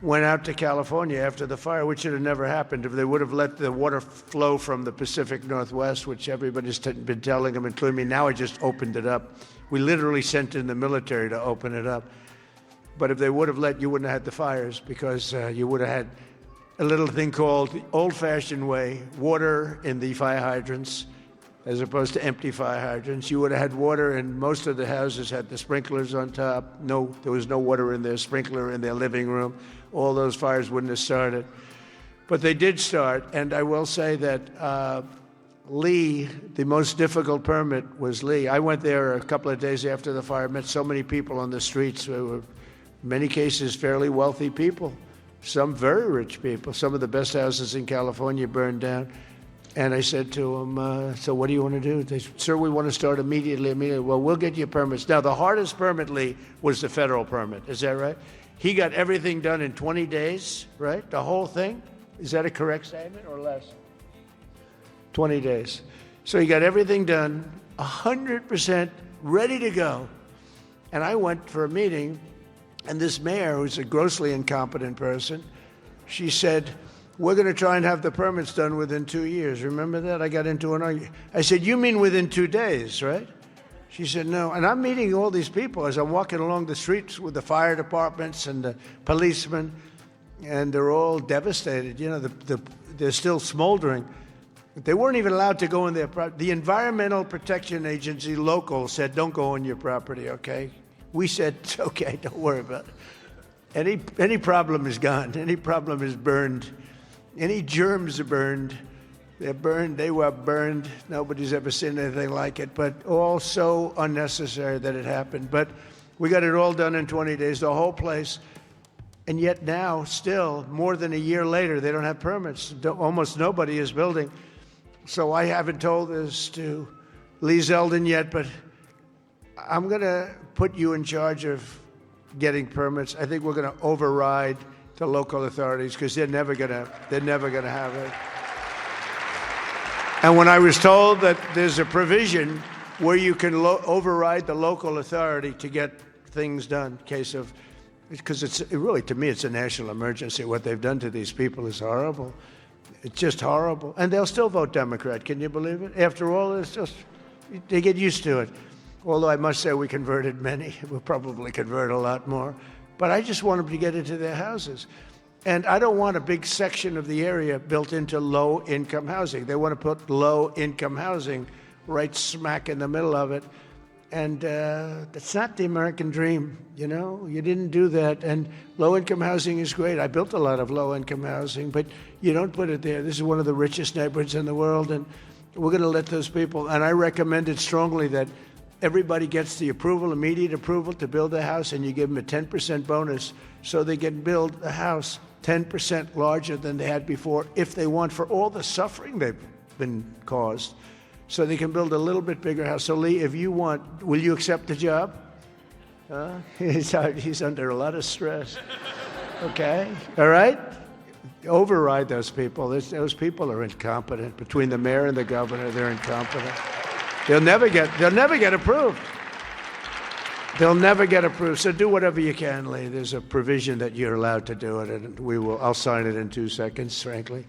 went out to California after the fire, which should have never happened if they would have let the water flow from the Pacific Northwest, which everybody's been telling them, including me. Now I just opened it up. We literally sent in the military to open it up. But if they would have let, you wouldn't have had the fires, because you would have had a little thing called the old-fashioned way, water in the fire hydrants, as opposed to empty fire hydrants. You would have had water, and most of the houses had the sprinklers on top. No, there was no water in their sprinkler in their living room. All those fires wouldn't have started. But they did start, and I will say that Lee, the most difficult permit was Lee. I went there a couple of days after the fire, met so many people on the streets who were, in many cases, fairly wealthy people, some very rich people. Some of the best houses in California burned down. And I said to them, so what do you want to do? They said, sir, we want to start immediately. Well, we'll get you permits. Now, the hardest permit, Lee, was the federal permit. Is that right? He got everything done in 20 days, right? The whole thing? Is that a correct statement or less? 20 days. So he got everything done, 100% ready to go. And I went for a meeting, and this mayor, who's a grossly incompetent person, she said, we're going to try and have the permits done within 2 years. Remember that? I got into an argument. I said, you mean within 2 days, right? She said, no. And I'm meeting all these people as I'm walking along the streets with the fire departments and the policemen, and they're all devastated. You know, they're still smoldering. They weren't even allowed to go in their property. The Environmental Protection Agency local said, don't go on your property, okay? We said, it's okay, don't worry about it. Any problem is gone. Any problem is burned. Any germs are burned. They're burned. They were burned. Nobody's ever seen anything like it, but all so unnecessary that it happened. But we got it all done in 20 days, the whole place. And yet now, still, more than a year later, they don't have permits. Almost nobody is building. So I haven't told this to Lee Zeldin yet, but I'm going to put you in charge of getting permits. I think we're going to override the local authorities, because they're never going to have it. And when I was told that there's a provision where you can override the local authority to get things done, because it's really, to me, it's a national emergency. What they've done to these people is horrible. It's just horrible. And they'll still vote Democrat. Can you believe it? After all, it's just, they get used to it. Although I must say we converted many. We'll probably convert a lot more. But I just want them to get into their houses. And I don't want a big section of the area built into low-income housing. They want to put low-income housing right smack in the middle of it. And that's not the American dream, you know? You didn't do that. And low-income housing is great. I built a lot of low-income housing, but you don't put it there. This is one of the richest neighborhoods in the world, and we're going to let those people. And I recommended strongly that everybody gets the approval, immediate approval, to build a house, and you give them a 10% bonus so they can build a house 10% larger than they had before, if they want, for all the suffering they've been caused. So they can build a little bit bigger house. So Lee, if you want, will you accept the job? He's under a lot of stress. Okay, all right? Override those people. Those people are incompetent. Between the mayor and the governor, they're incompetent. They'll never get approved. They'll never get approved. So do whatever you can, Lee. There's a provision that you're allowed to do it, and I'll sign it in 2 seconds, frankly.